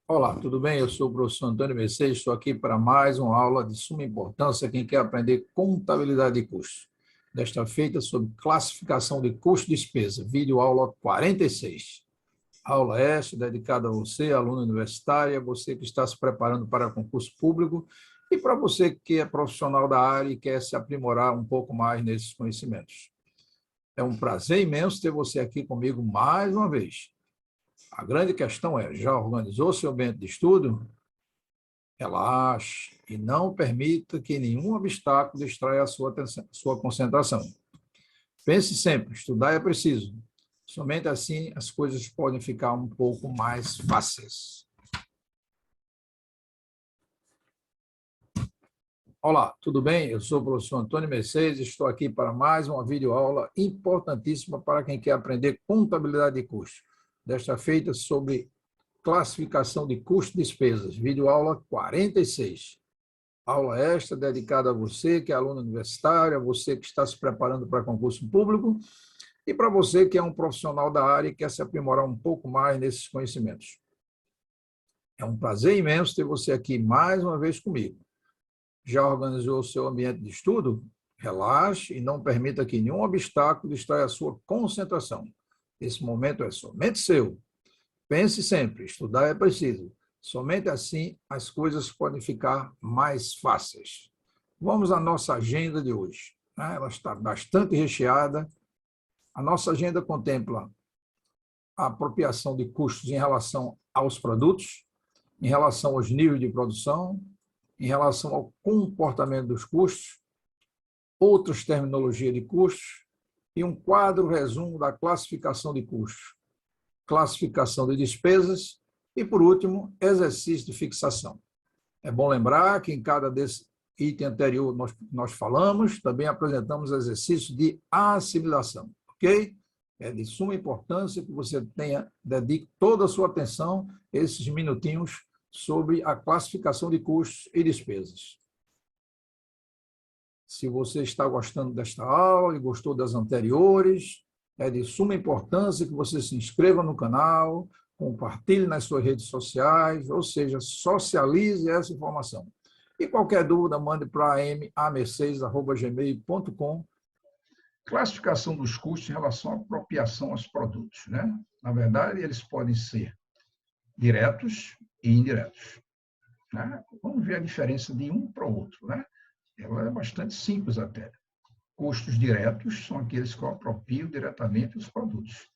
Olá, tudo bem? Eu sou o professor Antônio Mercedes, estou aqui para mais uma aula de suma importância. Quem quer aprender contabilidade de custos. Desta feita sobre classificação de custo e despesa, vídeo aula 46. Aula esta dedicada a você, aluno universitário, você que está se preparando para concurso público e para você que é profissional da área e quer se aprimorar um pouco mais nesses conhecimentos. É um prazer imenso ter você aqui comigo mais uma vez. A grande questão é, já organizou seu ambiente de estudo? Relaxe e não permita que nenhum obstáculo distraia a sua atenção, sua concentração. Pense sempre, estudar é preciso. Somente assim as coisas podem ficar um pouco mais fáceis. Olá, tudo bem? Eu sou o professor Antônio Mercedes, estou aqui para mais uma videoaula importantíssima para quem quer aprender contabilidade de custos. Desta feita sobre classificação de custos e despesas, videoaula 46. Aula extra dedicada a você que é aluno universitário, a você que está se preparando para concurso público e para você que é um profissional da área e quer se aprimorar um pouco mais nesses conhecimentos. É um prazer imenso ter você aqui mais uma vez comigo. Já organizou o seu ambiente de estudo? Relaxe e não permita que nenhum obstáculo distraia a sua concentração. Esse momento é somente seu. Pense sempre, estudar é preciso. Somente assim as coisas podem ficar mais fáceis. Vamos à nossa agenda de hoje. Ela está bastante recheada. A nossa agenda contempla a apropriação de custos em relação aos produtos, em relação aos níveis de produção, em relação ao comportamento dos custos, outras terminologias de custos e um quadro resumo da classificação de custos, classificação de despesas e, por último, exercício de fixação. É bom lembrar que em cada desse item anterior nós falamos, também apresentamos exercício de assimilação, ok? É de suma importância que você dedique toda a sua atenção a esses minutinhos sobre a classificação de custos e despesas. Se você está gostando desta aula e gostou das anteriores, é de suma importância que você se inscreva no canal, compartilhe nas suas redes sociais, ou seja, socialize essa informação. E qualquer dúvida, mande para mamercedes@gmail.com. Classificação dos custos em relação à apropriação aos produtos, né? Na verdade, eles podem ser diretos e indiretos, né? Vamos ver a diferença de um para o outro, né? Ela é bastante simples até. Custos diretos são aqueles que eu aproprio diretamente os produtos.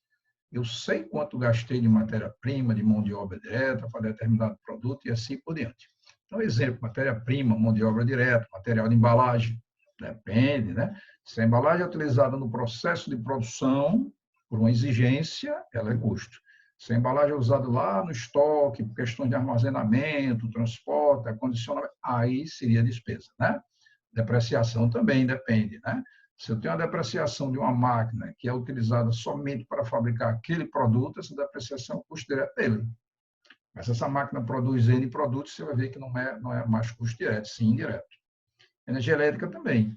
Eu sei quanto gastei de matéria-prima, de mão de obra direta para determinado produto e assim por diante. Então, exemplo, matéria-prima, mão de obra direta, material de embalagem, depende, né? Se a embalagem é utilizada no processo de produção, por uma exigência, ela é custo. Se a embalagem é usada lá no estoque, por questões de armazenamento, transporte, acondicionamento, aí seria despesa, né? Depreciação também depende, né? Se eu tenho a depreciação de uma máquina que é utilizada somente para fabricar aquele produto, essa depreciação é o custo direto dele. Mas se essa máquina produz N produtos, você vai ver que não é mais custo direto, sim indireto. Energia elétrica também.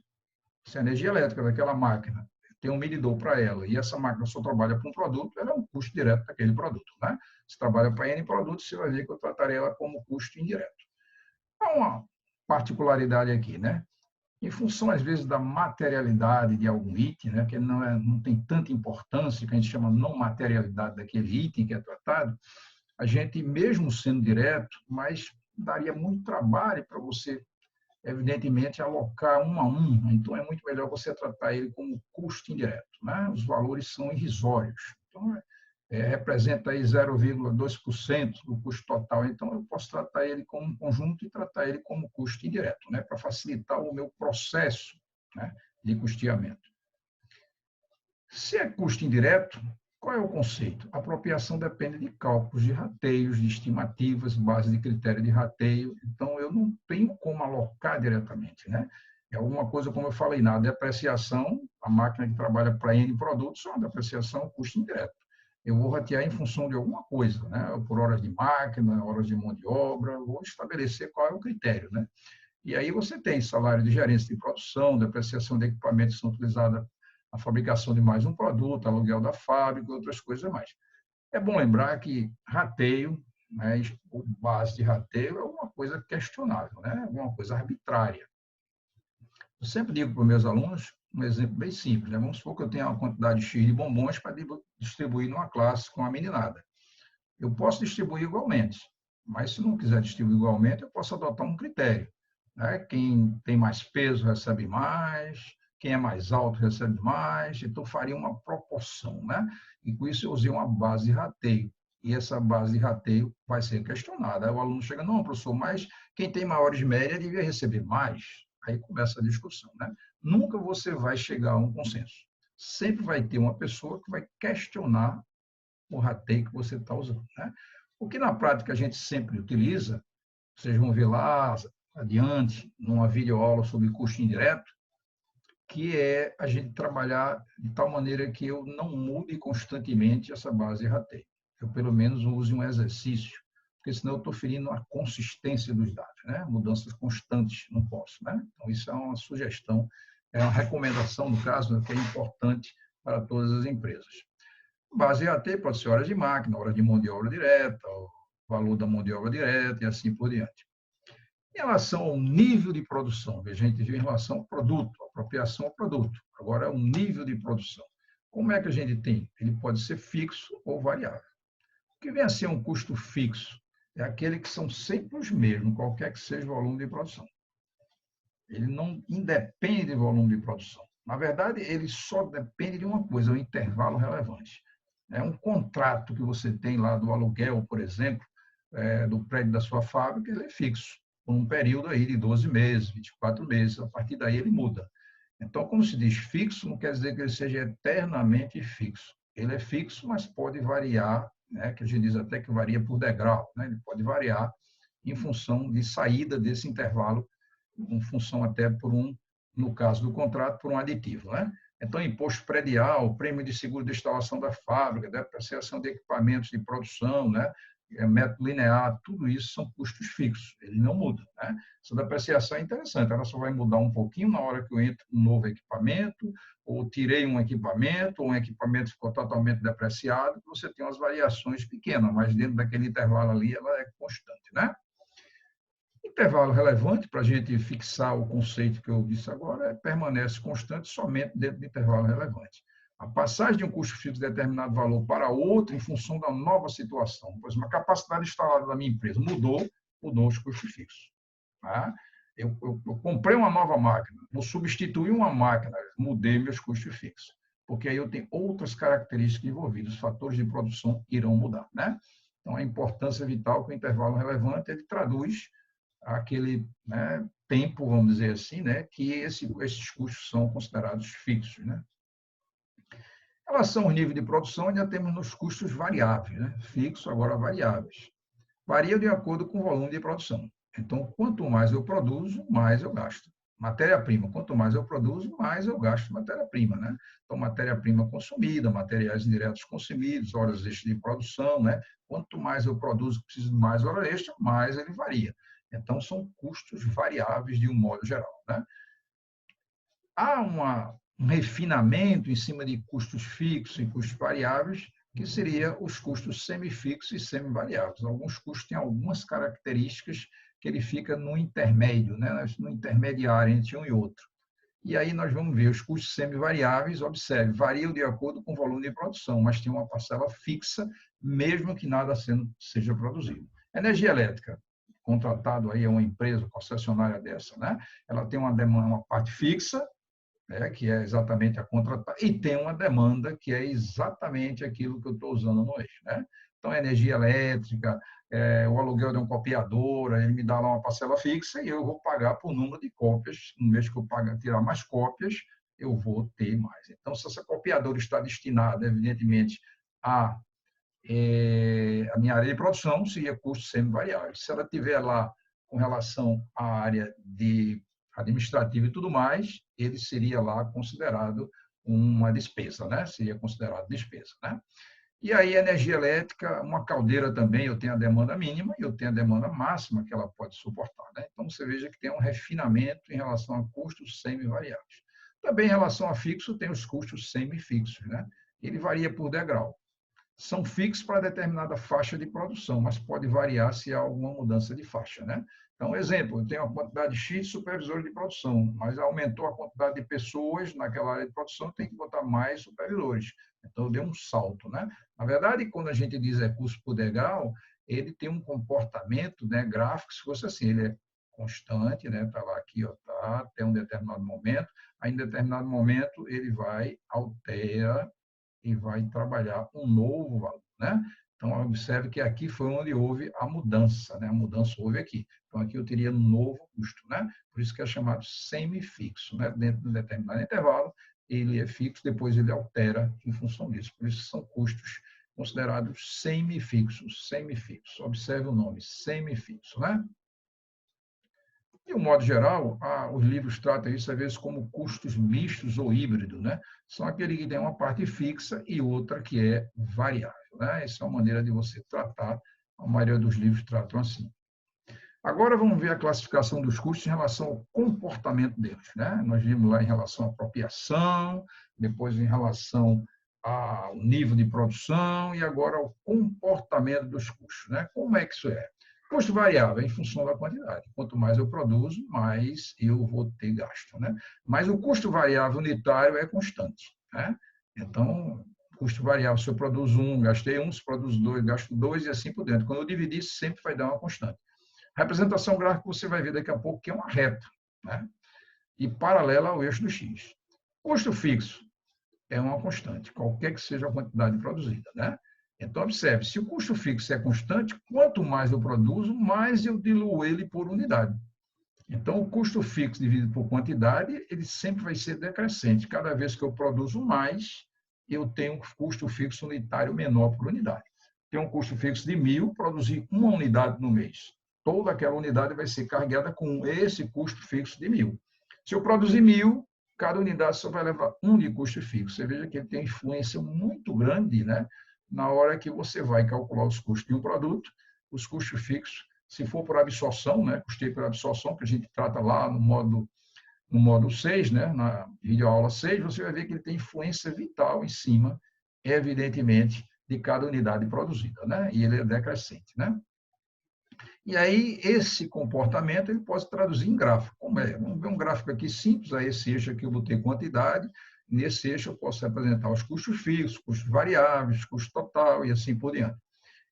Se a energia elétrica daquela máquina tem um medidor para ela e essa máquina só trabalha para um produto, ela é um custo direto daquele produto, né? Se trabalha para N produtos, você vai ver que eu tratarei ela como custo indireto. Há uma particularidade aqui, né? Em função, às vezes, da materialidade de algum item, né, que não tem tanta importância, que a gente chama não materialidade daquele item que é tratado, a gente, mesmo sendo direto, mas daria muito trabalho para você, evidentemente, alocar um a um. Então, é muito melhor você tratar ele como custo indireto, né? Os valores são irrisórios. Então, representa aí 0,2% do custo total, então eu posso tratar ele como um conjunto e tratar ele como custo indireto, né, para facilitar o meu processo, né, de custeamento. Se é custo indireto, qual é o conceito? A apropriação depende de cálculos de rateios, de estimativas, base de critério de rateio, então eu não tenho como alocar diretamente, né? É alguma coisa, como eu falei, na depreciação, a máquina que trabalha para N produtos, é uma depreciação custo indireto. Eu vou ratear em função de alguma coisa, né? Por horas de máquina, horas de mão de obra, vou estabelecer qual é o critério, né? E aí você tem salário de gerência de produção, depreciação de equipamentos que são utilizados na fabricação de mais um produto, aluguel da fábrica, outras coisas mais. É bom lembrar que rateio mas o base de rateio é uma coisa questionável, né? Uma coisa arbitrária. Eu sempre digo para os meus alunos um exemplo bem simples, né? Vamos supor que eu tenha uma quantidade X de bombons para distribuir numa classe com a meninada. Eu posso distribuir igualmente, mas se não quiser distribuir igualmente, eu posso adotar um critério, né? Quem tem mais peso recebe mais, quem é mais alto recebe mais, então faria uma proporção, né? E com isso eu usei uma base de rateio. E essa base de rateio vai ser questionada. Aí o aluno chega, não, professor, mas quem tem maiores médias devia receber mais. Aí começa a discussão, né? Nunca você vai chegar a um consenso. Sempre vai ter uma pessoa que vai questionar o rateio que você está usando, né? O que na prática a gente sempre utiliza, vocês vão ver lá adiante, numa videoaula sobre custo indireto, que é a gente trabalhar de tal maneira que eu não mude constantemente essa base de rateio. Eu, pelo menos, use um exercício, porque senão eu estou ferindo a consistência dos dados, né? Mudanças constantes, não posso, né? Então, isso é uma sugestão, é uma recomendação, no caso, que é importante para todas as empresas. Base AT pode ser horas de máquina, hora de mão de obra direta, o valor da mão de obra direta e assim por diante. Em relação ao nível de produção, a gente viu em relação ao produto, apropriação ao produto. Agora, é o nível de produção. Como é que a gente tem? Ele pode ser fixo ou variável. O que vem a ser um custo fixo? É aquele que são sempre os mesmos, qualquer que seja o volume de produção. Ele não independe do volume de produção. Na verdade, ele só depende de uma coisa, o intervalo relevante. É um contrato que você tem lá do aluguel, por exemplo, do prédio da sua fábrica, ele é fixo, por um período aí de 12 meses, 24 meses, a partir daí ele muda. Então, como se diz fixo, não quer dizer que ele seja eternamente fixo. Ele é fixo, mas pode variar, né, que a gente diz até que varia por degrau, né, ele pode variar em função de saída desse intervalo, em função até por no caso do contrato, por um aditivo, né? Então, imposto predial, prêmio de seguro de instalação da fábrica, depreciação de equipamentos de produção, né? Método linear, tudo isso são custos fixos, ele não muda, né? Essa depreciação é interessante, ela só vai mudar um pouquinho na hora que eu entro um novo equipamento, ou tirei um equipamento, ou um equipamento ficou totalmente depreciado, você tem umas variações pequenas, mas dentro daquele intervalo ali ela é constante, né? Intervalo relevante, para a gente fixar o conceito que eu disse agora, permanece constante somente dentro do intervalo relevante. A passagem de um custo fixo de determinado valor para outro em função da nova situação. Por exemplo, a capacidade instalada da minha empresa mudou os custos fixos. Tá? Eu comprei uma nova máquina, vou substituir uma máquina, mudei meus custos fixos. Porque aí eu tenho outras características envolvidas, os fatores de produção irão mudar. Né? Então, a importância vital que o intervalo relevante ele traduz aquele, né, tempo, vamos dizer assim, né, que esses custos são considerados fixos. Né? Em relação ao nível de produção, ainda temos nos custos variáveis, né? Fixo, agora variáveis. Varia de acordo com o volume de produção. Então, quanto mais eu produzo, mais eu gasto. Matéria-prima, quanto mais eu produzo, mais eu gasto matéria-prima, né? Então, matéria-prima consumida, materiais indiretos consumidos, horas extras de produção, né? Quanto mais eu produzo, preciso de mais hora extra, mais ele varia. Então, são custos variáveis de um modo geral, né? Há um refinamento em cima de custos fixos e custos variáveis, que seria os custos semifixos e semivariáveis. Alguns custos têm algumas características que ele fica no intermédio, né? No intermediário entre um e outro. E aí nós vamos ver os custos semivariáveis, observe, variam de acordo com o volume de produção, mas tem uma parcela fixa, mesmo que nada seja produzido. Energia elétrica, contratado aí a uma empresa concessionária dessa, né? Ela tem uma demanda, uma parte fixa, né, que é exatamente a contratar, e tem uma demanda que é exatamente aquilo que eu estou usando no eixo. Né? Então, energia elétrica, o aluguel de um copiador, ele me dá lá uma parcela fixa e eu vou pagar por número de cópias. No mês que eu tirar mais cópias, eu vou ter mais. Então, se essa copiadora está destinada, evidentemente, a minha área de produção, seria custo semivariável. Se ela tiver lá com relação à área de administrativa e tudo mais, ele seria lá considerado uma despesa, né? Seria considerado despesa, né? E aí, energia elétrica, uma caldeira também, eu tenho a demanda mínima e eu tenho a demanda máxima que ela pode suportar, né? Então, você veja que tem um refinamento em relação a custos semivariáveis. Também em relação a fixo, tem os custos semifixos, né? Ele varia por degrau. são fixos para determinada faixa de produção, mas pode variar se há alguma mudança de faixa, né? Então, exemplo, eu tenho uma quantidade X de supervisores de produção, mas aumentou a quantidade de pessoas naquela área de produção, tem que botar mais supervisores. Então, eu dei um salto, né? Na verdade, quando a gente diz custo por degrau, ele tem um comportamento, né, gráfico, se fosse assim, ele é constante, né? Tá lá aqui, ó, tá, até um determinado momento, aí em determinado momento ele vai, altera e vai trabalhar um novo valor, né? Então, observe que aqui foi onde houve a mudança, né? A mudança houve aqui. Então, aqui eu teria um novo custo, né? Por isso que é chamado semifixo, né? Dentro de um determinado intervalo, ele é fixo, depois ele altera em função disso. Por isso são custos considerados semifixos, semifixos. Observe o nome, semifixo, né? De um modo geral, os livros tratam isso às vezes como custos mistos ou híbridos, né? São aqueles que têm uma parte fixa e outra que é variável, né? Essa é uma maneira de você tratar, a maioria dos livros tratam assim. Agora vamos ver a classificação dos custos em relação ao comportamento deles, né? Nós vimos lá em relação à apropriação, depois em relação ao nível de produção e agora ao comportamento dos custos, né? Como é que isso é? Custo variável em função da quantidade. Quanto mais eu produzo, mais eu vou ter gasto, né? Mas o custo variável unitário é constante, né? Então, custo variável, se eu produzo 1, gastei 1, se eu produzo 2, gasto 2 e assim por dentro. Quando eu dividir, sempre vai dar uma constante. A representação gráfica você vai ver daqui a pouco que é uma reta, né? E paralela ao eixo do X. Custo fixo é uma constante, qualquer que seja a quantidade produzida, né? Então, observe, se o custo fixo é constante, quanto mais eu produzo, mais eu diluo ele por unidade. Então, o custo fixo dividido por quantidade, ele sempre vai ser decrescente. Cada vez que eu produzo mais, eu tenho um custo fixo unitário menor por unidade. Tenho um custo fixo de 1.000, produzir uma unidade no mês. Toda aquela unidade vai ser carregada com esse custo fixo de 1.000. Se eu produzir 1.000, cada unidade só vai levar 1 de custo fixo. Você veja que ele tem influência muito grande, né? Na hora que você vai calcular os custos de um produto, os custos fixos, se for por absorção, né? Custeio por absorção, que a gente trata lá no módulo 6, né? Na videoaula 6, você vai ver que ele tem influência vital em cima, evidentemente, de cada unidade produzida, né? E ele é decrescente, né? E aí, esse comportamento ele pode se traduzir em gráfico. Como é? Vamos ver um gráfico aqui simples, a esse eixo aqui eu botei quantidade, nesse eixo eu posso representar os custos fixos, custos variáveis, custo total e assim por diante.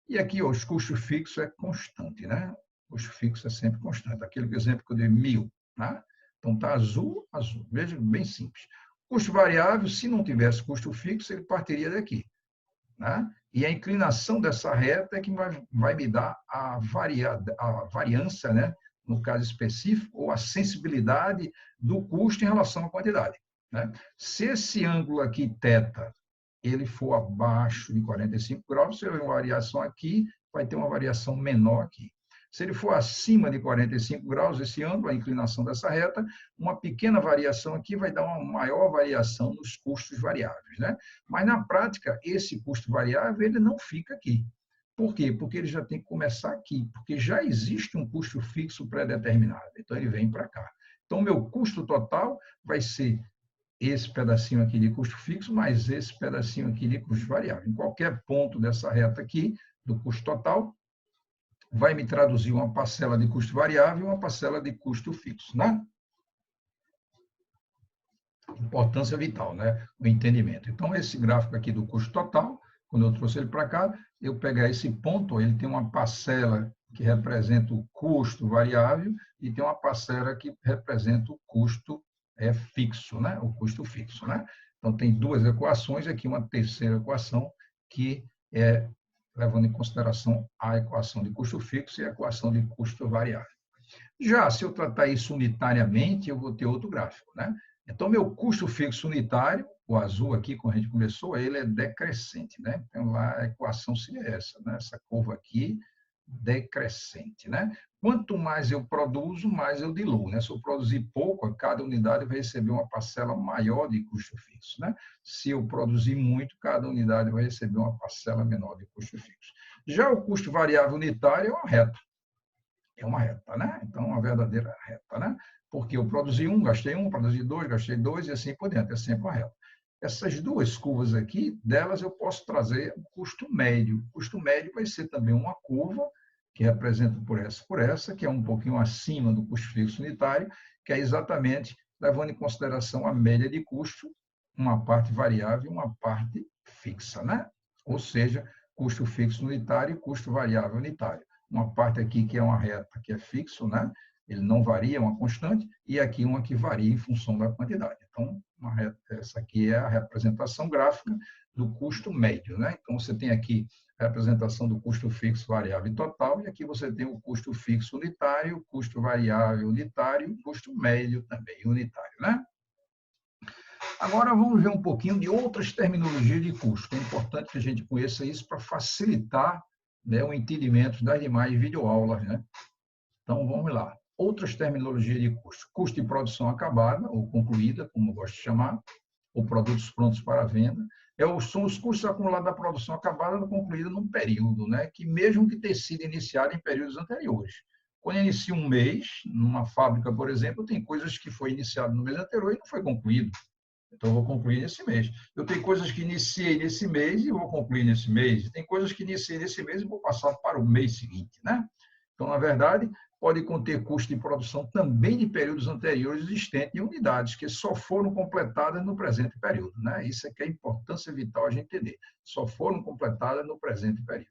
E aqui, ó, os custos fixos é constante, né? O custo fixo é sempre constante. Aquele exemplo que eu dei, 1.000, né? Então, está azul, azul. Veja, bem simples. Custo variável, se não tivesse custo fixo, ele partiria daqui, né? E a inclinação dessa reta é que vai me dar a variância, né? No caso específico, ou a sensibilidade do custo em relação à quantidade, né? Se esse ângulo aqui, θ, ele for abaixo de 45 graus, você vai ter uma variação aqui, vai ter uma variação menor aqui. Se ele for acima de 45 graus, esse ângulo, a inclinação dessa reta, uma pequena variação aqui vai dar uma maior variação nos custos variáveis, né? Mas, na prática, esse custo variável ele não fica aqui. Por quê? Porque ele já tem que começar aqui, porque já existe um custo fixo pré-determinado. Então, ele vem para cá. Então, meu custo total vai ser esse pedacinho aqui de custo fixo, mais esse pedacinho aqui de custo variável. Em qualquer ponto dessa reta aqui, do custo total, vai me traduzir uma parcela de custo variável e uma parcela de custo fixo, né? Importância vital, né? O entendimento. Então, esse gráfico aqui do custo total, quando eu trouxe ele para cá, eu pegar esse ponto, ele tem uma parcela que representa o custo variável e tem uma parcela que representa o custo fixo, né? O custo fixo, né? Então, tem duas equações, aqui uma terceira equação que é levando em consideração a equação de custo fixo e a equação de custo variável. Já se eu tratar isso unitariamente, eu vou ter outro gráfico, né? Então, meu custo fixo unitário, o azul aqui, quando a gente começou, ele é decrescente, né? Então, lá a equação seria essa, né? Essa curva aqui, decrescente, né? Quanto mais eu produzo, mais eu diluo, né? Se eu produzir pouco, cada unidade vai receber uma parcela maior de custo fixo, né? Se eu produzir muito, cada unidade vai receber uma parcela menor de custo fixo. Já o custo variável unitário é uma reta. É uma reta, né? Então, uma verdadeira reta, né? Porque eu produzi 1, gastei 1, produzi 2, gastei 2 e assim por diante. É sempre uma reta. Essas duas curvas aqui, delas eu posso trazer o custo médio. O custo médio vai ser também uma curva, que representa por essa, que é um pouquinho acima do custo fixo unitário, que é exatamente levando em consideração a média de custo, uma parte variável e uma parte fixa, né? Ou seja, custo fixo unitário e custo variável unitário. Uma parte aqui que é uma reta que é fixo, né? Ele não varia, é uma constante, e aqui uma que varia em função da quantidade. Então, essa aqui é a representação gráfica do custo médio, né? Então, você tem aqui a representação do custo fixo, variável e total, e aqui você tem o custo fixo unitário, custo variável unitário e custo médio também unitário, né? Agora, vamos ver um pouquinho de outras terminologias de custo. É importante que a gente conheça isso para facilitar, né, o entendimento das demais videoaulas, né? Então, vamos lá. Outras terminologias de custo. Custo de produção acabada, ou concluída, como eu gosto de chamar, ou produtos prontos para venda. São os custos acumulados da produção acabada ou concluída num período, né? Que mesmo que tenha sido iniciado em períodos anteriores. Quando eu inicio um mês, numa fábrica, por exemplo, tem coisas que foi iniciado no mês anterior e não foi concluído. Então, eu vou concluir nesse mês. Eu tenho coisas que iniciei nesse mês e vou concluir nesse mês. Tem coisas que iniciei nesse mês e vou passar para o mês seguinte, né? Então, na verdade, pode conter custo de produção também de períodos anteriores existentes em unidades que só foram completadas no presente período, né? Isso é que é a importância vital a gente entender. Só foram completadas no presente período.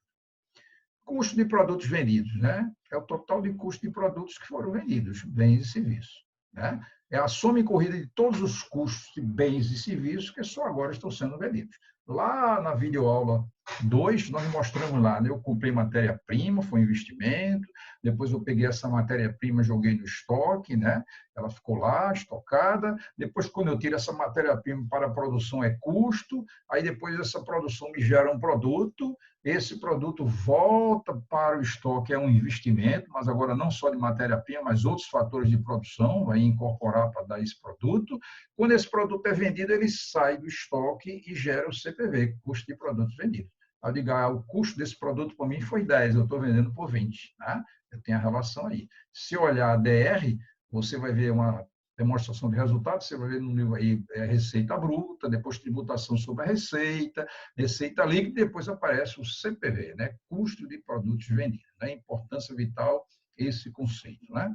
Custo de produtos vendidos, né? É o total de custo de produtos que foram vendidos, bens e serviços, né? É a soma incorrida de todos os custos de bens e serviços que só agora estão sendo vendidos. Lá na videoaula 2, nós mostramos lá, né? Eu comprei matéria-prima, foi um investimento, depois eu peguei essa matéria-prima, joguei no estoque, né? Ela ficou lá, estocada, depois quando eu tiro essa matéria-prima para a produção é custo, aí depois essa produção me gera um produto, esse produto volta para o estoque, é um investimento, mas agora não só de matéria-prima, mas outros fatores de produção, vai incorporar para dar esse produto. Quando esse produto é vendido, ele sai do estoque e gera o CPV, custo de produtos vendidos. Eu digo, o custo desse produto para mim foi 10, eu estou vendendo por 20. Né? Eu tenho a relação aí. Se olhar a DR, você vai ver uma demonstração de resultados, você vai ver no nível aí receita bruta, depois tributação sobre a receita, receita líquida, depois aparece o CPV, né? Custo de produtos vendidos. Né? Importância vital esse conceito. Né?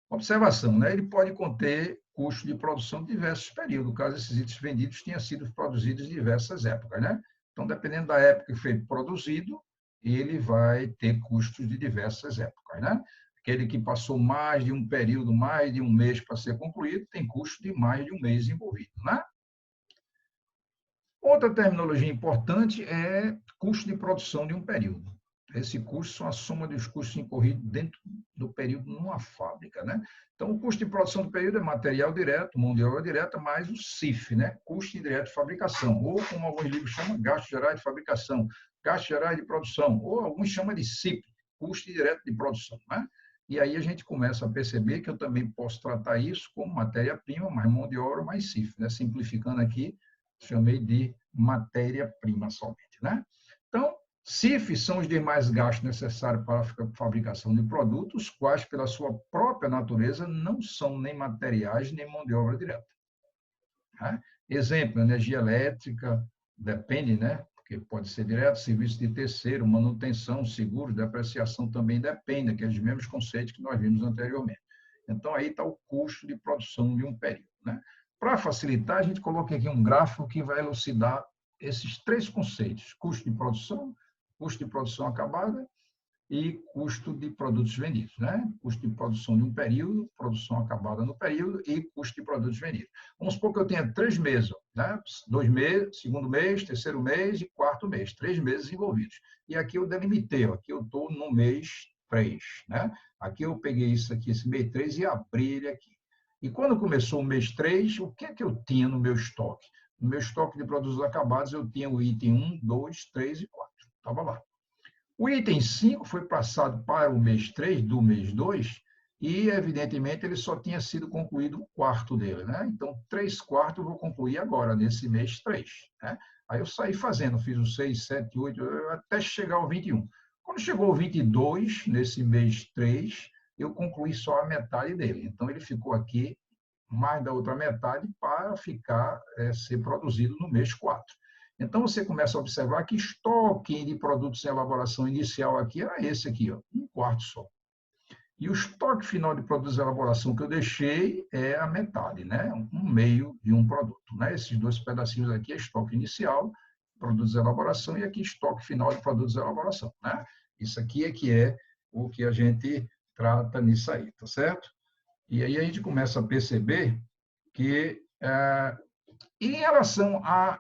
Observação, né? Ele pode conter custo de produção de diversos períodos, caso esses itens vendidos tenham sido produzidos em diversas épocas. Né? Então, dependendo da época que foi produzido, ele vai ter custos de diversas épocas. Né? Aquele que passou mais de um período, mais de um mês para ser concluído, tem custo de mais de um mês envolvido. Né? Outra terminologia importante é custo de produção de um período. Esse custo são a soma dos custos incorridos dentro do período numa fábrica. Né? Então, o custo de produção do período é material direto, mão de obra direta, mais o CIF, né? Custo indireto de fabricação, ou como alguns livros chamam, gastos gerais de fabricação, gastos gerais de produção, ou alguns chamam de CIP, custo indireto de produção. Né? E aí a gente começa a perceber que eu também posso tratar isso como matéria-prima, mais mão de obra, mais CIF. Né? Simplificando aqui, chamei de matéria-prima somente. Né? Então, CIF são os demais gastos necessários para a fabricação de produtos, quais, pela sua própria natureza, não são nem materiais nem mão de obra direta. Né? Exemplo, energia elétrica, depende, né? Porque pode ser direto, serviço de terceiro, manutenção, seguro, depreciação também depende, aqueles mesmos conceitos que nós vimos anteriormente. Então, aí está o custo de produção de um período. Né? Para facilitar, a gente coloca aqui um gráfico que vai elucidar esses três conceitos: custo de produção acabada e custo de produtos vendidos, né? Custo de produção de um período, produção acabada no período e custo de produtos vendidos. Vamos supor que eu tenha 3 meses, né? 2 meses, segundo mês, terceiro mês e quarto mês, 3 meses envolvidos. E aqui eu delimitei, aqui eu estou no mês 3, né? Aqui eu peguei isso aqui, esse mês 3 e abri ele aqui. E quando começou o mês 3, o que é que eu tinha no meu estoque? No meu estoque de produtos acabados, eu tinha o item 1, 2, 3 e 4. Estava lá. O item 5 foi passado para o mês 3 do mês 2 e, evidentemente, ele só tinha sido concluído o quarto dele. Né? Então, 3/4 eu vou concluir agora, nesse mês 3. Né? Aí eu saí fazendo, fiz o 6, 7, 8, até chegar ao 21. Quando chegou o 22, nesse mês 3, eu concluí só a metade dele. Então, ele ficou aqui mais da outra metade para ser produzido no mês 4. Então, você começa a observar que estoque de produtos em elaboração inicial aqui era esse aqui, ó, 1/4 só. E o estoque final de produtos de elaboração que eu deixei é a metade, né? 1/2 de um produto. Né? Esses dois pedacinhos aqui é estoque inicial, produtos de elaboração, e aqui estoque final de produtos de elaboração. Né? Isso aqui é o que a gente trata nisso aí, tá certo? E aí a gente começa a perceber que, em relação a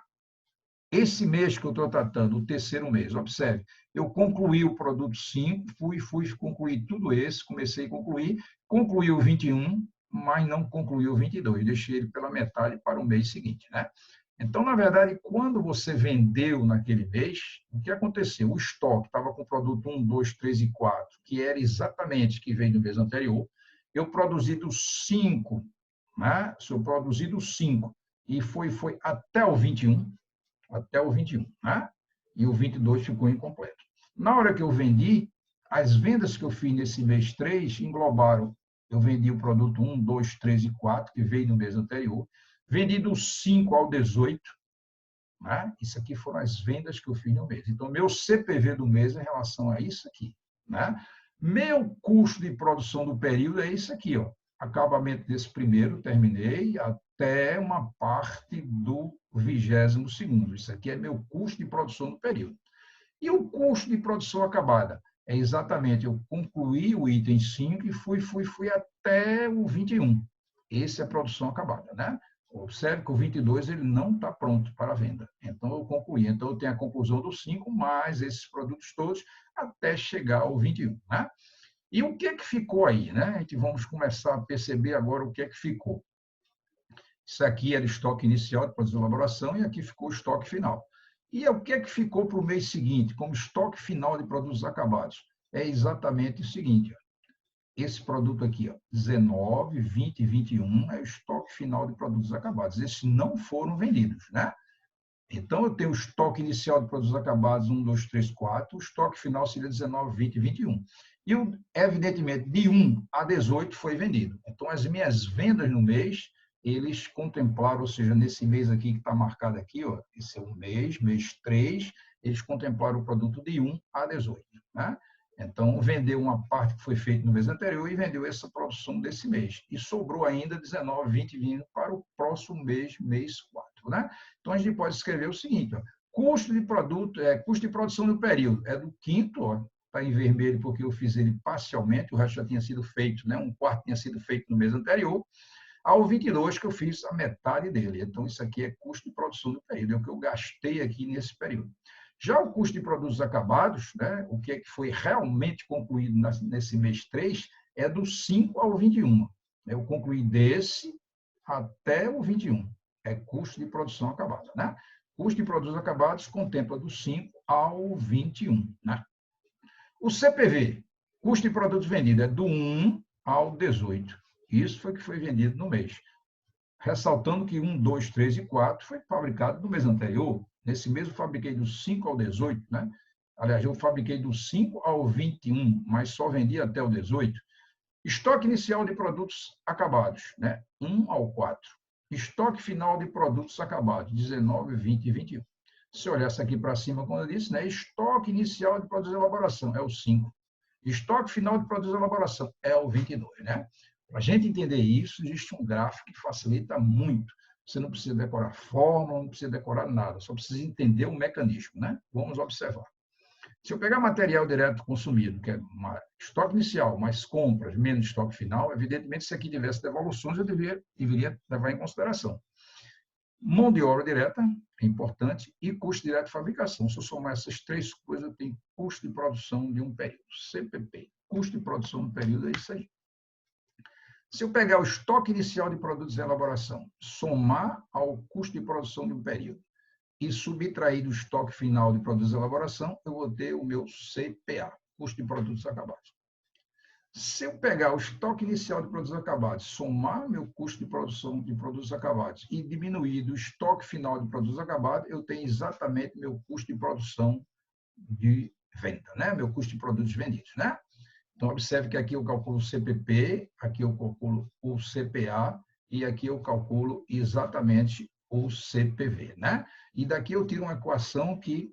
esse mês que eu estou tratando, o terceiro mês, observe, eu concluí o produto 5, fui concluir tudo esse, comecei a concluí o 21, mas não concluí o 22, deixei ele pela metade para o mês seguinte. Né? Então, na verdade, quando você vendeu naquele mês, o que aconteceu? O estoque estava com o produto 1, 2, 3 e 4, que era exatamente o que veio do mês anterior, eu produzi dos 5, né? Se eu produzi dos 5, e foi até o 21, né? E o 22 ficou incompleto. Na hora que eu vendi, as vendas que eu fiz nesse mês 3 englobaram, eu vendi o produto 1, 2, 3 e 4, que veio no mês anterior, vendi do 5 ao 18, né? Isso aqui foram as vendas que eu fiz no mês. Então, meu CPV do mês em relação a isso aqui, né? Meu custo de produção do período é isso aqui, ó. Acabamento desse primeiro, terminei, até uma parte do 22º. Isso aqui é meu custo de produção do período. E o custo de produção acabada? É exatamente, eu concluí o item 5 e fui até o 21. Esse é a produção acabada, né? Observe que o 22 ele não está pronto para venda. Então, eu concluí. Então, eu tenho a conclusão do 5, mais esses produtos todos, até chegar ao 21. Né? E o que é que ficou aí? Né? A gente vamos começar a perceber agora o que é que ficou. Isso aqui era o estoque inicial de produtos de elaboração e aqui ficou o estoque final. E o que é que ficou para o mês seguinte, como estoque final de produtos acabados? É exatamente o seguinte, ó. Esse produto aqui, ó, 19, 20 e 21, é o estoque final de produtos acabados. Esses não foram vendidos, né? Então, eu tenho o estoque inicial de produtos acabados, 1, 2, 3, 4, o estoque final seria 19, 20 e 21. E, evidentemente, de 1 a 18 foi vendido. Então, as minhas vendas no mês, eles contemplaram, ou seja, nesse mês aqui que está marcado aqui, ó, esse é o mês 3, eles contemplaram o produto de 1 a 18, né? Então, vendeu uma parte que foi feita no mês anterior e vendeu essa produção desse mês. E sobrou ainda 19, 20 vindo para o próximo mês, mês 4. Né? Então, a gente pode escrever o seguinte, ó, custo de produto, custo de produção do período, é do 5º, está em vermelho porque eu fiz ele parcialmente, o resto já tinha sido feito, né? 1/4 tinha sido feito no mês anterior, ao 22 que eu fiz a metade dele. Então, isso aqui é custo de produção do período, é o que eu gastei aqui nesse período. Já o custo de produtos acabados, né, o que foi realmente concluído nesse mês 3, é do 5 ao 21. Eu concluí desse até o 21. É custo de produção acabada. Né? Custo de produtos acabados contempla do 5 ao 21. Né? O CPV, custo de produtos vendidos, é do 1 ao 18. Isso foi o que foi vendido no mês. Ressaltando que 1, 2, 3 e 4 foi fabricado no mês anterior. Nesse mês eu fabriquei do 5 ao 18, né? Aliás, eu fabriquei do 5 ao 21, mas só vendi até o 18. Estoque inicial de produtos acabados, né? 1 ao 4. Estoque final de produtos acabados, 19, 20 e 21. Se olhasse aqui para cima, quando eu disse, né? Estoque inicial de produtos de elaboração, é o 5. Estoque final de produtos de elaboração, é o 22, né? Para a gente entender isso, existe um gráfico que facilita muito. Você não precisa decorar fórmula, não precisa decorar nada, só precisa entender o mecanismo, né? Vamos observar. Se eu pegar material direto consumido, que é estoque inicial, mais compras, menos estoque final, evidentemente, se aqui tivesse devoluções, eu deveria levar em consideração. Mão de obra direta, é importante, e custo direto de fabricação. Se eu somar essas três coisas, eu tenho custo de produção de um período. CPP, custo de produção do período, é isso aí. Se eu pegar o estoque inicial de produtos de elaboração, somar ao custo de produção de um período e subtrair do estoque final de produtos de elaboração, eu vou ter o meu CPA, custo de produtos acabados. Se eu pegar o estoque inicial de produtos acabados, somar meu custo de produção de produtos acabados e diminuir do estoque final de produtos acabados, eu tenho exatamente meu custo de produção de venda, né? Meu custo de produtos vendidos, né? Então, observe que aqui eu calculo o CPP, aqui eu calculo o CPA e aqui eu calculo exatamente o CPV, né? E daqui eu tiro uma equação que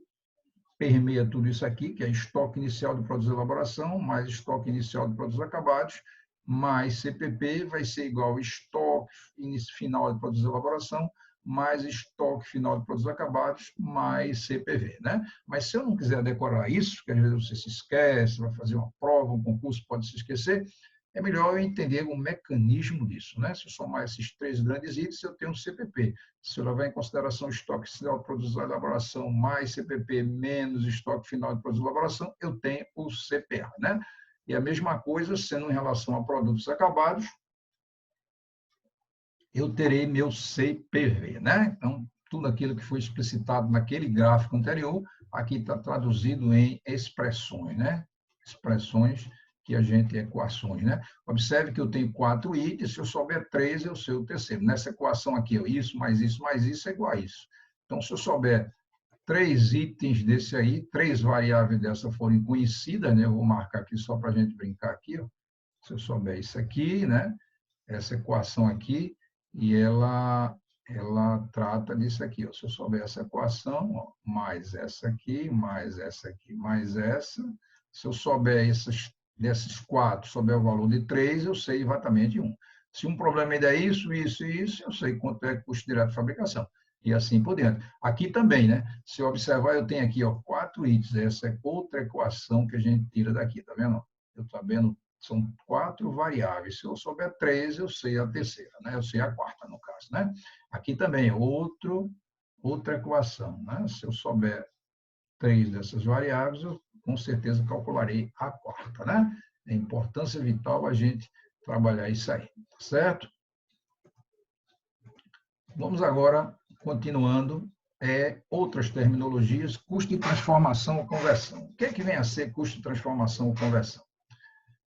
permeia tudo isso aqui, que é estoque inicial de produtos de elaboração, mais estoque inicial de produtos acabados, mais CPP vai ser igual a estoque final de produtos de elaboração, mais estoque final de produtos acabados, mais CPV, né? Mas se eu não quiser decorar isso, que às vezes você se esquece, vai fazer uma prova, um concurso, pode se esquecer, é melhor eu entender o mecanismo disso, né? Se eu somar esses 3 grandes itens, eu tenho um CPP. Se eu levar em consideração o estoque final de produtos de elaboração mais CPP menos estoque final de produtos de elaboração, eu tenho o CPA, né? E a mesma coisa, sendo em relação a produtos acabados, eu terei meu CPV, né? Então, tudo aquilo que foi explicitado naquele gráfico anterior, aqui está traduzido em expressões, né? Expressões que a gente, equações, né? Observe que eu tenho 4 itens, se eu souber 3, eu sei o terceiro. Nessa equação aqui, isso, mais isso é igual a isso. Então, se eu souber 3 itens desse aí, 3 variáveis dessa forem conhecidas, né? Eu vou marcar aqui só para a gente brincar aqui, ó. Se eu souber isso aqui, né? Essa equação aqui, e ela trata disso aqui, ó. Se eu souber essa equação, ó, mais essa aqui, mais essa aqui, mais essa, se eu souber desses 4, souber o valor de 3, eu sei exatamente um. Se um problema ainda é isso, isso e isso, eu sei quanto é o custo direto de fabricação. E assim por diante. Aqui também, né? Se eu observar, eu tenho aqui, ó, 4 itens. Essa é outra equação que a gente tira daqui, tá vendo? Eu estou vendo, são 4 variáveis. Se eu souber 3, eu sei a terceira, né? Eu sei a quarta, no caso, né? Aqui também, outra equação, né? Se eu souber 3 dessas variáveis, eu com certeza calcularei a quarta, né? É importância vital a gente trabalhar isso aí, certo? Vamos agora, continuando, outras terminologias, custo de transformação ou conversão. O que é que vem a ser custo de transformação ou conversão?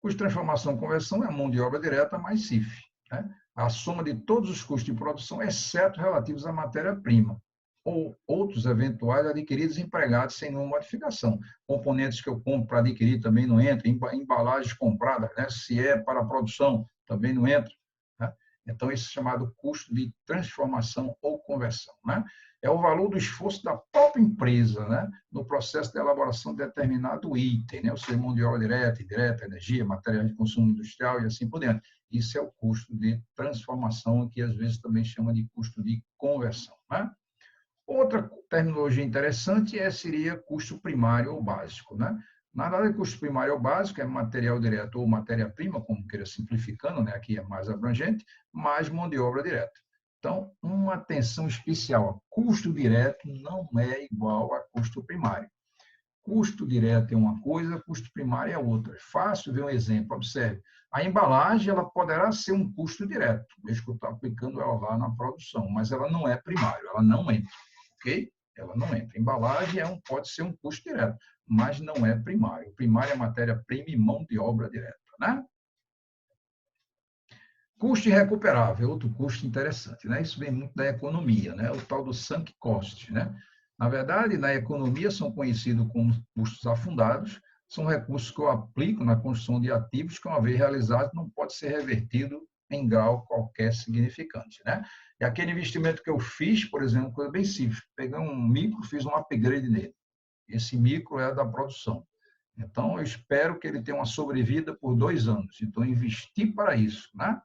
Custo de transformação ou conversão é a mão de obra direta mais CIF, né? A soma de todos os custos de produção, exceto relativos à matéria-prima, ou outros eventuais adquiridos e empregados sem nenhuma modificação. Componentes que eu compro para adquirir também não entram, embalagens compradas, né? Se é para a produção, também não entra, né? Então, esse é chamado custo de transformação ou conversão, né? É o valor do esforço da própria empresa, né, no processo de elaboração de determinado item, né, ou seja, mão de obra direta, indireta, energia, materiais de consumo industrial e assim por diante. Isso é o custo de transformação, que às vezes também chama de custo de conversão, né? Outra terminologia interessante seria custo primário ou básico, né? Na verdade, custo primário ou básico é material direto ou matéria-prima, como queira simplificando, né? Aqui é mais abrangente, mais mão de obra direta. Então, uma atenção especial: custo direto não é igual a custo primário. Custo direto é uma coisa, custo primário é outra. É fácil ver um exemplo. Observe, a embalagem ela poderá ser um custo direto, desde que eu estou aplicando ela lá na produção, mas ela não é primário, ela não entra, ok? Ela não entra. Embalagem pode ser um custo direto, mas não é primário. Primário é matéria-prima e mão de obra direta, né? Custo irrecuperável, outro custo interessante, né? Isso vem muito da economia, né? O tal do sunk cost, né? Na verdade, na economia são conhecidos como custos afundados, são recursos que eu aplico na construção de ativos que, uma vez realizados, não pode ser revertido em grau qualquer significante, né? E aquele investimento que eu fiz, por exemplo, coisa bem simples, peguei um micro, fiz um upgrade nele. Esse micro é da produção. Então, eu espero que ele tenha uma sobrevida por 2 anos. Então, investi para isso, né?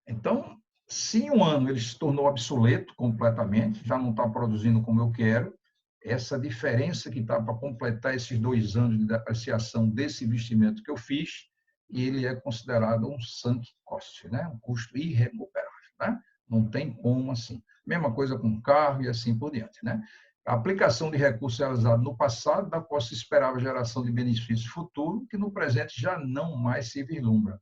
Então, se em um ano ele se tornou obsoleto completamente, já não está produzindo como eu quero, essa diferença que está para completar esses 2 anos de depreciação desse investimento que eu fiz, ele é considerado um sunk cost, né? Um custo irrecuperável, né? Não tem como assim. Mesma coisa com carro e assim por diante, né? A aplicação de recursos realizados no passado, da qual se esperava geração de benefício futuro, que no presente já não mais se vislumbra.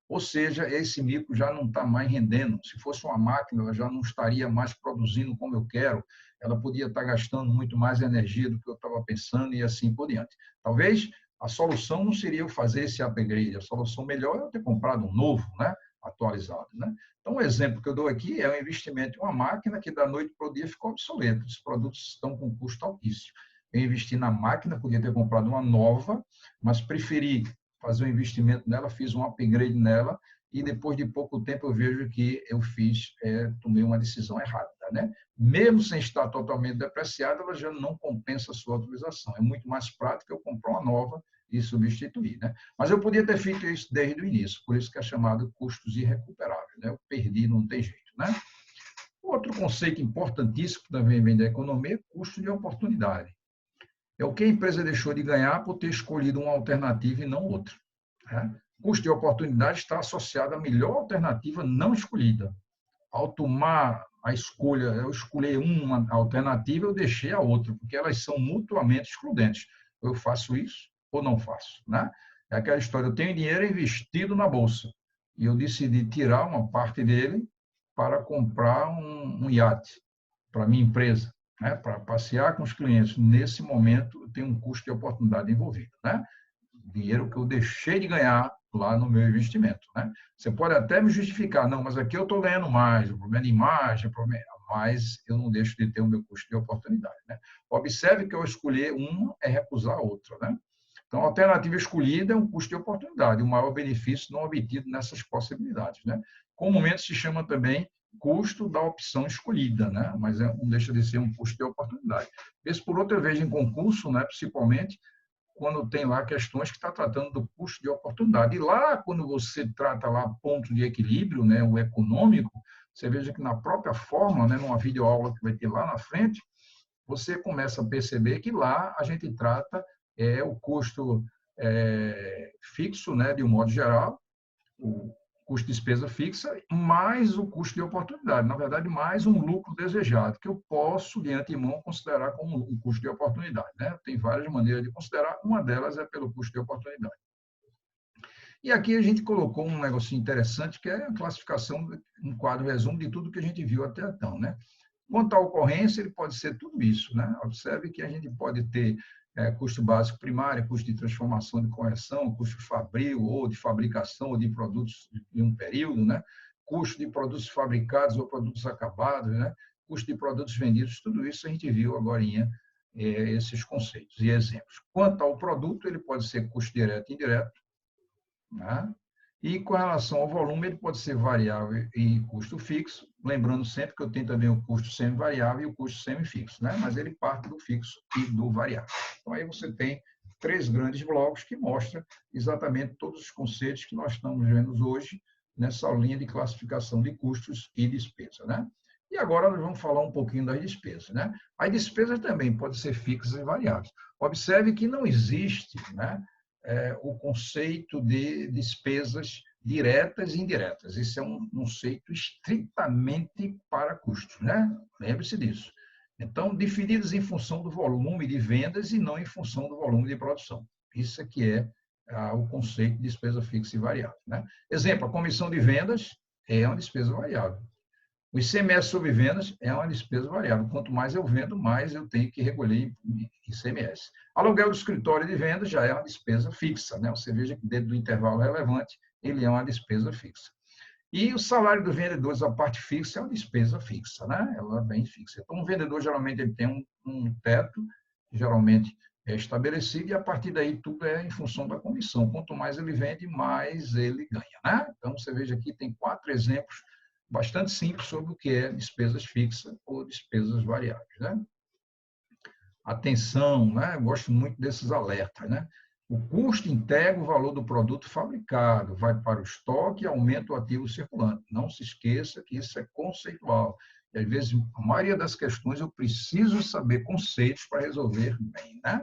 Ou seja, esse micro já não está mais rendendo. Se fosse uma máquina, ela já não estaria mais produzindo como eu quero. Ela podia estar gastando muito mais energia do que eu estava pensando e assim por diante. Talvez a solução não seria eu fazer esse upgrade. A solução melhor é eu ter comprado um novo, né? Atualizado, né? Então, o exemplo que eu dou aqui é o investimento em uma máquina que da noite para o dia ficou obsoleta. Os produtos estão com custo altíssimo. Eu investi na máquina, podia ter comprado uma nova, mas preferi fazer um investimento nela, fiz um upgrade nela e depois de pouco tempo eu vejo que eu tomei uma decisão errada, né? Mesmo sem estar totalmente depreciada, ela já não compensa a sua utilização. É muito mais prático eu comprar uma nova e substituir, né? Mas eu podia ter feito isso desde o início, por isso que é chamado custos irrecuperáveis, né? Eu perdi, não tem jeito, né? Outro conceito importantíssimo que também vem da economia é custo de oportunidade. É o que a empresa deixou de ganhar por ter escolhido uma alternativa e não outra, né? Custo de oportunidade está associado à melhor alternativa não escolhida. Ao tomar a escolha, eu escolher uma alternativa, eu deixei a outra, porque elas são mutuamente excludentes. Eu faço isso ou não faço, né? É aquela história, eu tenho dinheiro investido na bolsa e eu decidi tirar uma parte dele para comprar um iate para minha empresa, né? Para passear com os clientes. Nesse momento, tem um custo de oportunidade envolvido, né? Dinheiro que eu deixei de ganhar lá no meu investimento, né? Você pode até me justificar, não, mas aqui eu estou ganhando mais, o problema é de imagem, mas eu não deixo de ter o meu custo de oportunidade, né? Observe que eu escolher uma é recusar a outra, né? Então, a alternativa escolhida é um custo de oportunidade, o maior benefício não obtido nessas possibilidades, né? Comumente se chama também custo da opção escolhida, né? Mas não deixa de ser um custo de oportunidade. Esse, por outra vez, em concurso, né, principalmente, quando tem lá questões que está tratando do custo de oportunidade. E lá, quando você trata lá ponto de equilíbrio, né, o econômico, você veja que na própria fórmula, né, numa videoaula que vai ter lá na frente, você começa a perceber que lá a gente trata o custo fixo, né, de um modo geral, o custo de despesa fixa, mais o custo de oportunidade. Na verdade, mais um lucro desejado, que eu posso, de antemão, considerar como um custo de oportunidade, né? Tem várias maneiras de considerar, uma delas é pelo custo de oportunidade. E aqui a gente colocou um negócio interessante, que é a classificação, um quadro resumo de tudo que a gente viu até então, né? Quanto à ocorrência, ele pode ser tudo isso, né? Observe que a gente pode ter custo básico primário, custo de transformação de correção, custo fabril ou de fabricação ou de produtos em um período, né? Custo de produtos fabricados ou produtos acabados, né? Custo de produtos vendidos, tudo isso a gente viu agora esses conceitos e exemplos. Quanto ao produto, ele pode ser custo direto e indireto, né? E com relação ao volume, ele pode ser variável e custo fixo, lembrando sempre que eu tenho também o custo semi-variável e o custo semifixo, né? Mas ele parte do fixo e do variável. Então, aí você tem 3 grandes blocos que mostram exatamente todos os conceitos que nós estamos vendo hoje nessa linha de classificação de custos e despesa, né? E agora nós vamos falar um pouquinho das despesas, né? As despesas também podem ser fixas e variáveis. Observe que não existe, né, o conceito de despesas diretas e indiretas. Esse é um conceito estritamente para custos, né? Lembre-se disso. Então, definidas em função do volume de vendas e não em função do volume de produção. Isso aqui é o conceito de despesa fixa e variável, né? Exemplo, a comissão de vendas é uma despesa variável. O ICMS sobre vendas é uma despesa variável. Quanto mais eu vendo, mais eu tenho que recolher ICMS. Aluguel do escritório de vendas já é uma despesa fixa, né? Você veja que dentro do intervalo relevante, ele é uma despesa fixa. E o salário dos vendedores, a parte fixa, é uma despesa fixa, né? Ela é bem fixa. Então, o vendedor, geralmente, ele tem um teto, geralmente é estabelecido, e a partir daí tudo é em função da comissão. Quanto mais ele vende, mais ele ganha, né? Então, você veja aqui, tem 4 exemplos bastante simples sobre o que é despesas fixas ou despesas variáveis, né? Atenção, né? Eu gosto muito desses alertas, né? O custo integra o valor do produto fabricado, vai para o estoque e aumenta o ativo circulante. Não se esqueça que isso é conceitual. E, às vezes, a maioria das questões eu preciso saber conceitos para resolver bem, né?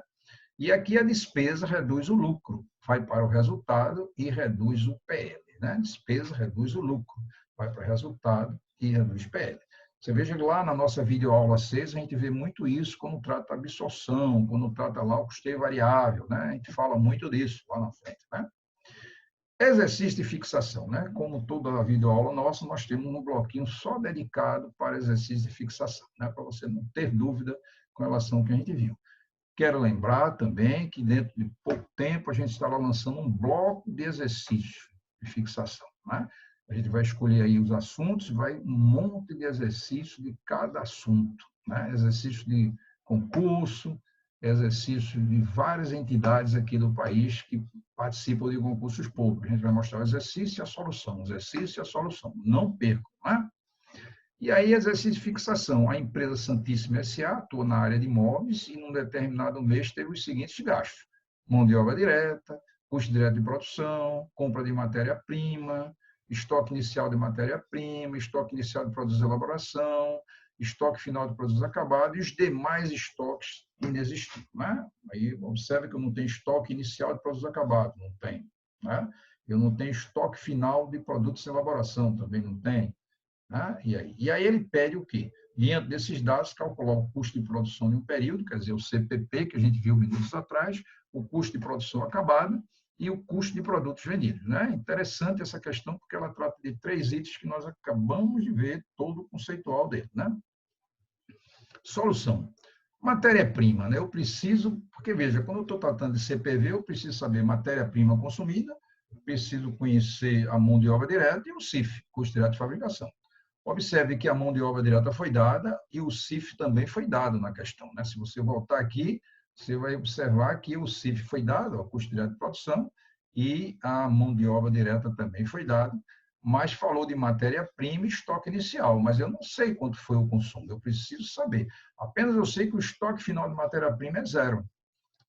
E aqui a despesa reduz o lucro, vai para o resultado e reduz o PL, né? Despesa reduz o lucro, vai para o resultado e reduz o PL. Você veja que lá na nossa videoaula 6, a gente vê muito isso quando trata a absorção, quando trata lá o custeio variável, né? A gente fala muito disso lá na frente, né? Exercício de fixação, né? Como toda a videoaula nossa, nós temos um bloquinho só dedicado para exercício de fixação, né? Para você não ter dúvida com relação ao que a gente viu. Quero lembrar também que dentro de pouco tempo a gente estará lançando um bloco de exercício de fixação, né? A gente vai escolher aí os assuntos, vai um monte de exercício de cada assunto, né? Exercício de concurso, exercício de várias entidades aqui do país que participam de concursos públicos. A gente vai mostrar o exercício e a solução, o exercício e a solução. Não percam, né? E aí, exercício de fixação. A empresa Santíssima S.A. atua na área de imóveis e, num determinado mês, teve os seguintes gastos: mão de obra direta, custo direto de produção, compra de matéria-prima, estoque inicial de matéria-prima, estoque inicial de produtos de elaboração, estoque final de produtos acabados e os demais estoques inexistentes. Né? Aí, observe que eu não tenho estoque inicial de produtos acabados, não tem. Né? Eu não tenho estoque final de produtos de elaboração, também não tem. Né? E aí ele pede o quê? Diante desses dados, calcular o custo de produção de um período, quer dizer, o CPP, que a gente viu minutos atrás, o custo de produção acabada e o custo de produtos vendidos. Né? Interessante essa questão, porque ela trata de 3 itens que nós acabamos de ver todo o conceitual dele. Né? Solução. Matéria-prima. Né? Eu preciso, porque veja, quando eu estou tratando de CPV, eu preciso saber matéria-prima consumida, preciso conhecer a mão de obra direta e o CIF, custo direto de fabricação. Observe que a mão de obra direta foi dada e o CIF também foi dado na questão. Né? Se você voltar aqui, você vai observar que o CIF foi dado, o custo direto de produção, e a mão de obra direta também foi dada, mas falou de matéria-prima e estoque inicial, mas eu não sei quanto foi o consumo, eu preciso saber. Apenas eu sei que o estoque final de matéria-prima é 0.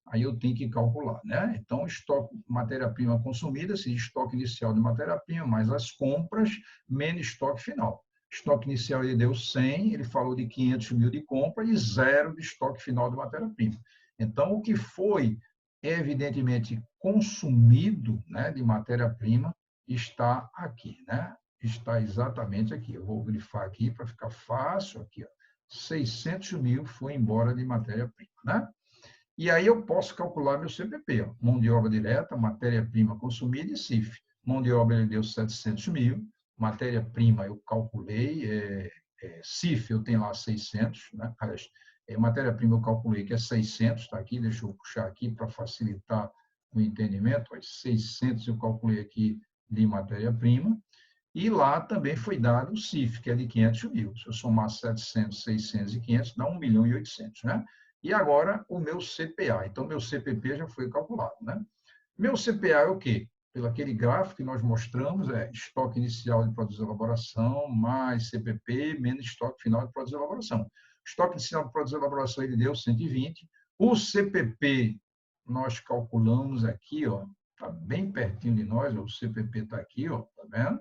Aí eu tenho que calcular, né? Então, estoque matéria-prima consumida, se estoque inicial de matéria-prima, mais as compras, menos estoque final. Estoque inicial ele deu 100, ele falou de 500 mil de compra e 0 de estoque final de matéria-prima. Então, o que foi, evidentemente, consumido, né, de matéria-prima está aqui, né? Está exatamente aqui. Eu vou grifar aqui para ficar fácil. Aqui, ó. 600 mil foi embora de matéria-prima, né? E aí eu posso calcular meu CPP, ó. Mão de obra direta, matéria-prima consumida e CIF. Mão de obra ele deu 700 mil, matéria-prima eu calculei, CIF eu tenho lá 600, né? Matéria-prima eu calculei que é 600, está aqui, deixa eu puxar aqui para facilitar o entendimento, 600 eu calculei aqui de matéria-prima, e lá também foi dado o CIF, que é de 500 mil. Se eu somar 700, 600 e 500, dá 1.800.000, né? E agora o meu CPA. Então, meu CPP já foi calculado, né? Meu CPA é o quê? Pelo aquele gráfico que nós mostramos, é estoque inicial de produtos de elaboração mais CPP menos estoque final de produtos de elaboração. Estoque inicial de produtos de elaboração ele deu 120. O CPP nós calculamos aqui, ó, está bem pertinho de nós, o CPP está aqui, ó, tá vendo?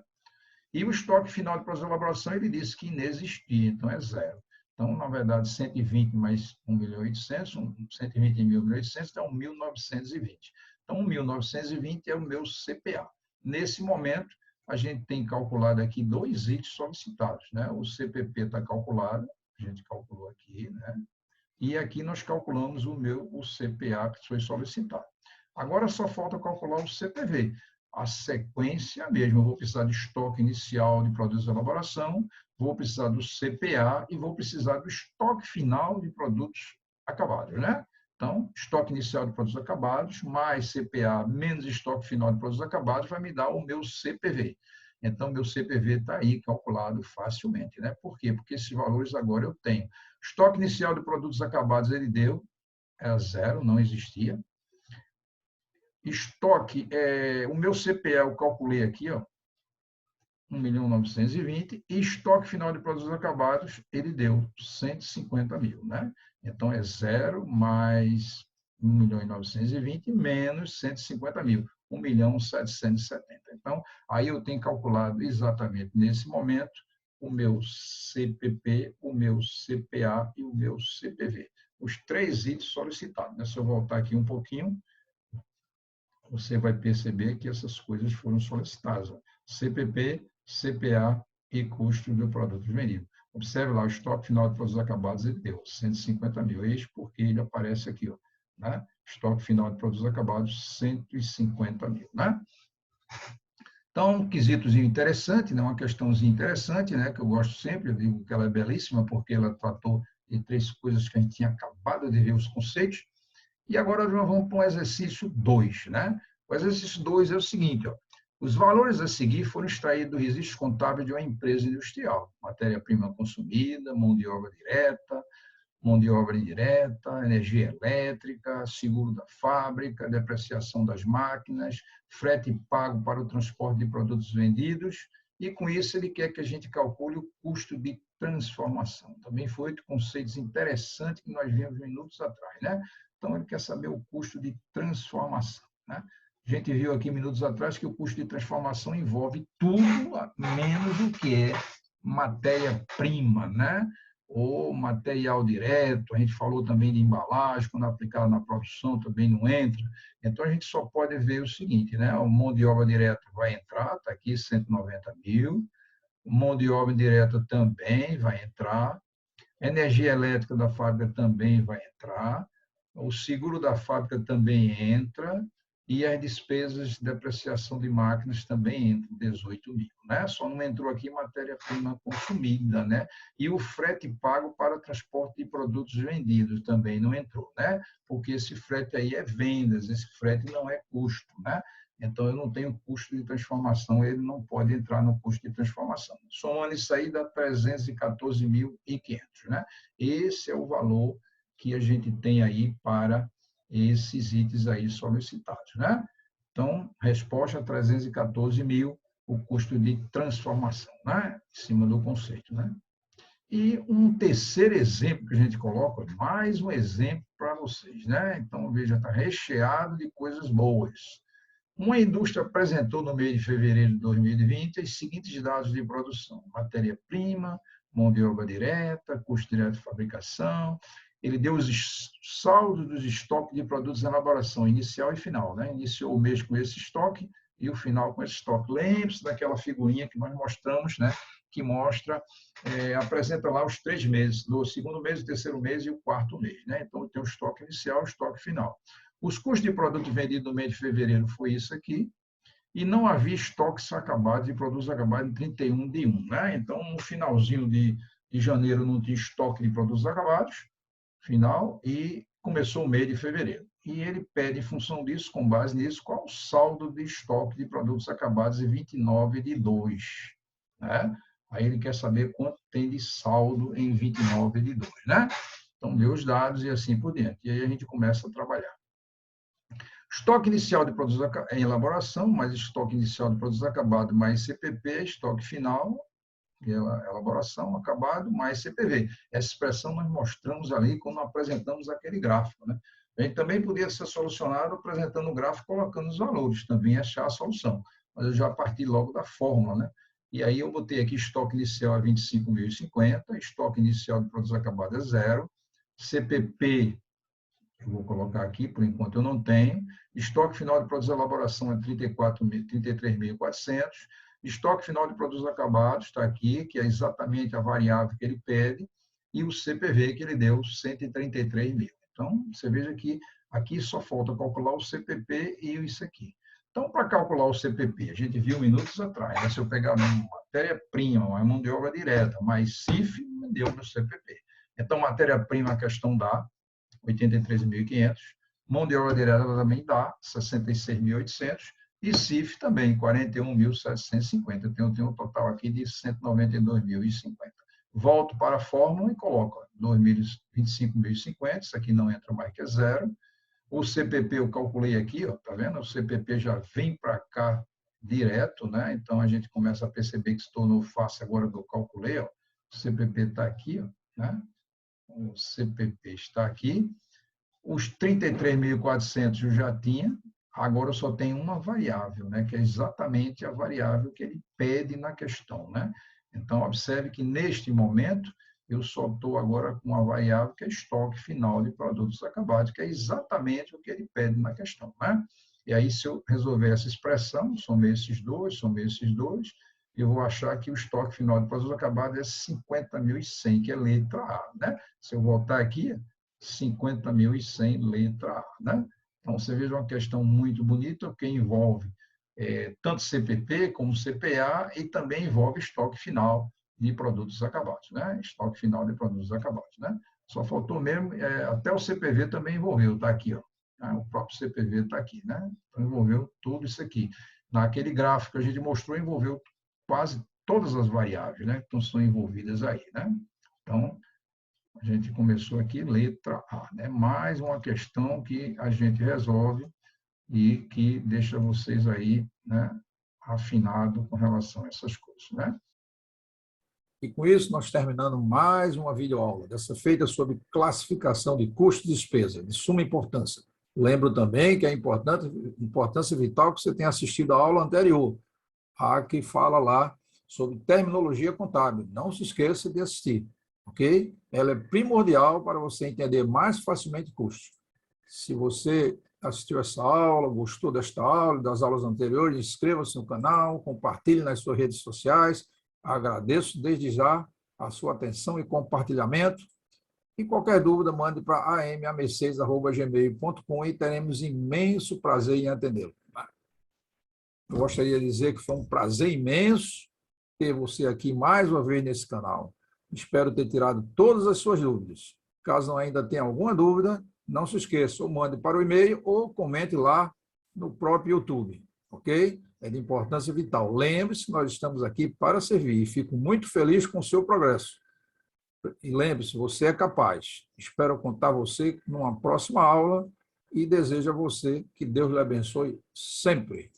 E o estoque final de produtos de elaboração ele disse que inexistia, então é 0. Então, na verdade, 120 mais 1.800.000, 120 mil, 1.800, dá 1.920. Então, 1.920 é o meu CPA. Nesse momento, a gente tem calculado aqui 2 itens solicitados. Né? O CPP está calculado, a gente calculou aqui, né? E aqui nós calculamos o CPA que foi solicitado. Agora só falta calcular o CPV. A sequência mesmo, eu vou precisar de estoque inicial de produtos de elaboração, vou precisar do CPA e vou precisar do estoque final de produtos acabados, né? Então, estoque inicial de produtos acabados, mais CPA, menos estoque final de produtos acabados, vai me dar o meu CPV. Então, meu CPV está aí calculado facilmente, né? Por quê? Porque esses valores agora eu tenho. Estoque inicial de produtos acabados, ele deu, era 0, não existia. Estoque, o meu CPA eu calculei aqui, ó, 1.920.000, e estoque final de produtos acabados, ele deu 150 mil, né? Então, é 0 mais 1.920.000 menos 150 mil, 1.770.000. Então, aí eu tenho calculado exatamente nesse momento o meu CPP, o meu CPA e o meu CPV. Os 3 itens solicitados. Né? Se eu voltar aqui um pouquinho, você vai perceber que essas coisas foram solicitadas. Ó. CPP, CPA e custo do produto vendido. Observe lá, o estoque final de produtos acabados ele deu 150 mil. Eis porque ele aparece aqui. Ó, né? Estoque final de produtos acabados, 150 mil. Né? Então, um quesitozinho interessante, né? Uma questãozinha interessante, né? Que eu gosto sempre, eu digo que ela é belíssima, porque ela tratou de 3 coisas que a gente tinha acabado de ver os conceitos. E agora nós vamos para o exercício 2. Né? O exercício 2 é o seguinte, ó, os valores a seguir foram extraídos do registro contábil de uma empresa industrial, matéria-prima consumida, mão de obra direta, mão de obra indireta, energia elétrica, seguro da fábrica, depreciação das máquinas, frete pago para o transporte de produtos vendidos, e com isso ele quer que a gente calcule o custo de transformação. Também foi outro conceito interessante que nós vimos minutos atrás, né? Então ele quer saber o custo de transformação, né? A gente viu aqui minutos atrás que o custo de transformação envolve tudo menos o que é matéria-prima, né? Ou material direto. A gente falou também de embalagem, quando aplicado na produção também não entra. Então a gente só pode ver o seguinte, né? A mão de obra direta vai entrar, está aqui 190 mil. Mão de obra indireta também vai entrar. Energia elétrica da fábrica também vai entrar. O seguro da fábrica também entra. E as despesas de depreciação de máquinas também entram, 18 mil. Né? Só não entrou aqui matéria-prima consumida. Né? E o frete pago para transporte de produtos vendidos também não entrou. Né? Porque esse frete aí é vendas, esse frete não é custo. Né? Então, eu não tenho custo de transformação, ele não pode entrar no custo de transformação. Somando isso aí, dá 314.500. Né? Esse é o valor que a gente tem aí para esses itens aí solicitados, né? Então, resposta 314 mil, o custo de transformação, né? Em cima do conceito, né? E um terceiro exemplo que a gente coloca, mais um exemplo para vocês, né? Então, veja, está recheado de coisas boas. Uma indústria apresentou no mês de fevereiro de 2020 os seguintes dados de produção: matéria-prima, mão de obra direta, custo direto de fabricação. Ele deu os saldos dos estoques de produtos em elaboração inicial e final, né? Iniciou o mês com esse estoque e o final com esse estoque. Lembre-se daquela figurinha que nós mostramos, né? Que mostra, apresenta lá os 3 meses, do segundo mês, o terceiro mês e o quarto mês, né? Então, tem o estoque inicial e o estoque final. Os custos de produto vendido no mês de fevereiro foi isso aqui, e não havia estoques acabados de produtos acabados em 31 de 1. Né? Então, no finalzinho de janeiro não tinha estoque de produtos acabados, final, e começou o mês de fevereiro. E ele pede, em função disso, com base nisso, qual o saldo de estoque de produtos acabados em 29 de 2. Né? Aí ele quer saber quanto tem de saldo em 29 de 2. Né? Então, deu os dados e assim por diante. E aí a gente começa a trabalhar. Estoque inicial de produtos em elaboração, mais estoque inicial de produtos acabados, mais CPP, estoque final, elaboração, acabado, mais CPV. Essa expressão nós mostramos ali quando apresentamos aquele gráfico. Né? A gente também podia ser solucionado apresentando o gráfico, colocando os valores, também achar a solução. Mas eu já parti logo da fórmula. Né? E aí eu botei aqui estoque inicial a 25.050, estoque inicial de produtos acabados é 0, CPP, eu vou colocar aqui, por enquanto eu não tenho. Estoque final de produtos de elaboração é 33.400. Estoque final de produtos acabados está aqui, que é exatamente a variável que ele pede, e o CPV que ele deu, 133 mil. Então, você veja que aqui só falta calcular o CPP e isso aqui. Então, para calcular o CPP, a gente viu minutos atrás, né? Se eu pegar a matéria-prima, a mão de obra direta, mais CIF, me deu meu CPP. Então, matéria-prima, a questão dá 83.500, mão de obra direta também dá 66.800 e CIF também 41.750. Eu tenho um total aqui de 192.050. Volto para a fórmula e coloco 25.050, isso aqui não entra mais que é 0. O CPP eu calculei aqui, ó, tá vendo? O CPP já vem para cá direto, né? Então a gente começa a perceber que se tornou fácil agora que eu calculei, ó. O CPP está aqui, ó, né? O CPP está aqui. Os 33.400 eu já tinha, agora eu só tenho uma variável, né, que é exatamente a variável que ele pede na questão. Né? Então, observe que, neste momento, eu só estou agora com uma variável que é estoque final de produtos acabados, que é exatamente o que ele pede na questão. Né? E aí, se eu resolver essa expressão, somei esses dois, eu vou achar que o estoque final de produtos acabados é 50.100, que é letra A. Né? Se eu voltar aqui, 50.100, letra A. Né? Então, você veja uma questão muito bonita, que envolve tanto CPP como CPA e também envolve estoque final de produtos acabados. Né? Estoque final de produtos acabados. Né? Só faltou mesmo, até o CPV também envolveu, está aqui. Ó. O próprio CPV está aqui. Né? Então, envolveu tudo isso aqui. Naquele gráfico que a gente mostrou, envolveu quase todas as variáveis, né, que estão envolvidas aí, né? Então, A gente começou aqui, letra A, né? Mais uma questão que a gente resolve e que deixa vocês aí, né, afinado com relação a essas coisas, né? E com isso, nós terminamos mais uma videoaula, dessa feita sobre classificação de custo e despesa, de suma importância. Lembro também que é importância vital que você tenha assistido a aula anterior, a que fala lá sobre terminologia contábil. Não se esqueça de assistir, ok? Ela é primordial para você entender mais facilmente custos. Se você assistiu essa aula, gostou desta aula, das aulas anteriores, inscreva-se no canal, compartilhe nas suas redes sociais. Agradeço desde já a sua atenção e compartilhamento. E qualquer dúvida, mande para amam6@gmail.com e teremos imenso prazer em atendê-lo. Eu gostaria de dizer que foi um prazer imenso ter você aqui mais uma vez nesse canal. Espero ter tirado todas as suas dúvidas. Caso ainda tenha alguma dúvida, não se esqueça, ou mande para o e-mail ou comente lá no próprio YouTube, ok? É de importância vital. Lembre-se, nós estamos aqui para servir e fico muito feliz com o seu progresso. E lembre-se, você é capaz. Espero contar você numa próxima aula e desejo a você que Deus lhe abençoe sempre.